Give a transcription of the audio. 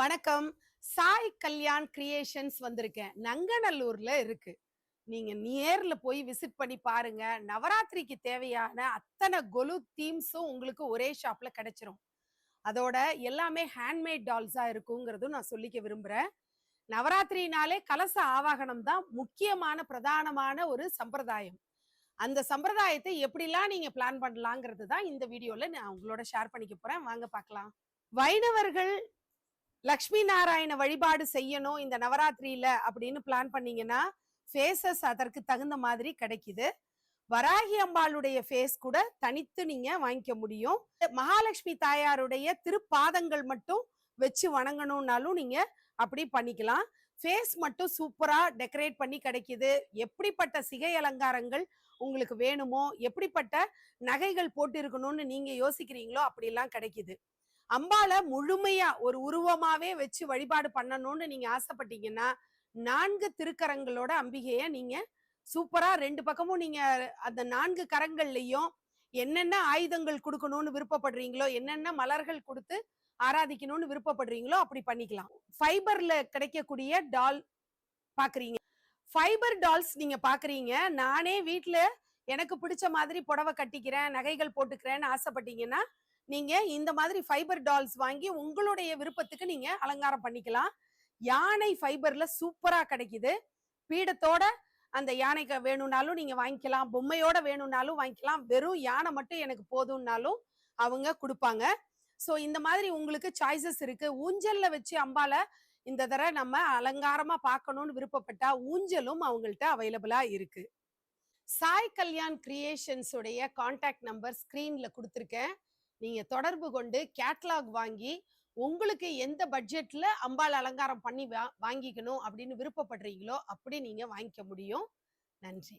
வணக்கம். சாய் கல்யாண் கிரியேஷன்ஸ் வந்திருக்கேன். நங்கநல்லூர்ல இருக்கு. நீங்க நேர்ல போய் விசிட் பண்ணி பாருங்க. நவராத்திரிக்கு தேவையான அத்தனை கொலு தீம்ஸும் உங்களுக்கு ஒரே ஷாப்ல கிடைச்சிரும். அதோட எல்லாமே ஹேண்ட்மேட் டால்ஸா இருக்குங்கிறதும் நான் சொல்லிக்க விரும்புறேன். நவராத்திரினாலே கலச ஆவாகனம் தான் முக்கியமான பிரதானமான ஒரு சம்பிரதாயம். அந்த சம்பிரதாயத்தை எப்படிலாம் நீங்க பிளான் பண்ணலாங்கிறது தான் இந்த வீடியோல நான் உங்களோட ஷேர் பண்ணிக்க போறேன். வாங்க பார்க்கலாம். வைணவர்கள் லக்ஷ்மி நாராயண வழிபாடு செய்யணும் இந்த நவராத்திரியில அப்படின்னு பிளான் பண்ணீங்கன்னா ஃபேஸஸ் அதற்கு தகுந்த மாதிரி கிடைக்குது. வராகி அம்பாளுடைய ஃபேஸ் கூட தனித்து நீங்க வாங்கிக்க முடியும். மகாலட்சுமி தாயாருடைய திருப்பாதங்கள் மட்டும் வச்சு வணங்கணும்னாலும் நீங்க அப்படி பண்ணிக்கலாம். ஃபேஸ் மட்டும் சூப்பரா டெக்கரேட் பண்ணி கிடைக்குது. எப்படிப்பட்ட சிகை அலங்காரங்கள் உங்களுக்கு வேணுமோ, எப்படிப்பட்ட நகைகள் போட்டு இருக்கணும்னு நீங்க யோசிக்கிறீங்களோ அப்படிலாம் கிடைக்குது. அம்பால முழுமையா ஒரு உருவமாவே வச்சு வழிபாடு பண்ணணும்னு நீங்க ஆசைப்பட்டீங்கன்னா 4 திருக்கரங்களோட அம்பிகைய நீங்க சூப்பரா 2 பக்கமும் நீங்க அந்த 4 கரங்கள்லயும் என்னென்ன ஆயுதங்கள் கொடுக்கணும்னு விருப்பப்படுறீங்களோ, என்னென்ன மலர்கள் கொடுத்து ஆராதிக்கணும்னு விருப்பப்படுறீங்களோ அப்படி பண்ணிக்கலாம். ஃபைபர்ல கிடைக்கக்கூடிய டால் பாக்குறீங்க. ஃபைபர் டால்ஸ் நீங்க பாக்குறீங்க. நானே வீட்டுல எனக்கு பிடிச்ச மாதிரி புடவை கட்டிக்கிறேன், நகைகள் போட்டுக்கிறேன்னு ஆசைப்பட்டீங்கன்னா நீங்க இந்த மாதிரி ஃபைபர் டால்ஸ் வாங்கி உங்களுடைய விருப்பத்துக்கு நீங்க அலங்காரம் பண்ணிக்கலாம். யானை ஃபைபர்ல சூப்பரா கிடைக்குது. பீடத்தோட அந்த யானைக்கு வேணும்னாலும் நீங்க வாங்கிக்கலாம், பொம்மையோட வேணும்னாலும் வாங்கிக்கலாம். வெறும் யானை மட்டும் எனக்கு போதும்னாலும் அவங்க கொடுப்பாங்க. ஸோ இந்த மாதிரி உங்களுக்கு சாய்ஸஸ் இருக்கு. ஊஞ்சல்ல வச்சு அம்பால இந்த தடவை நம்ம அலங்காரமா பார்க்கணும்னு விருப்பப்பட்டா ஊஞ்சலும் அவங்கள்ட்ட அவைலபிளா இருக்கு. சாய் கல்யாண் கிரியேஷன்ஸ் உடைய கான்டாக்ட் நம்பர் ஸ்கிரீன்ல கொடுத்துருக்கேன். நீங்க தொடர்பு கொண்டு கேட்லாக் வாங்கி உங்களுக்கு எந்த பட்ஜெட்ல அம்பாள் அலங்காரம் பண்ணி வாங்கிக்கணும் அப்படின்னு விருப்பப்படுறீங்களோ அப்படி நீங்க வாங்கிக்க முடியும். நன்றி.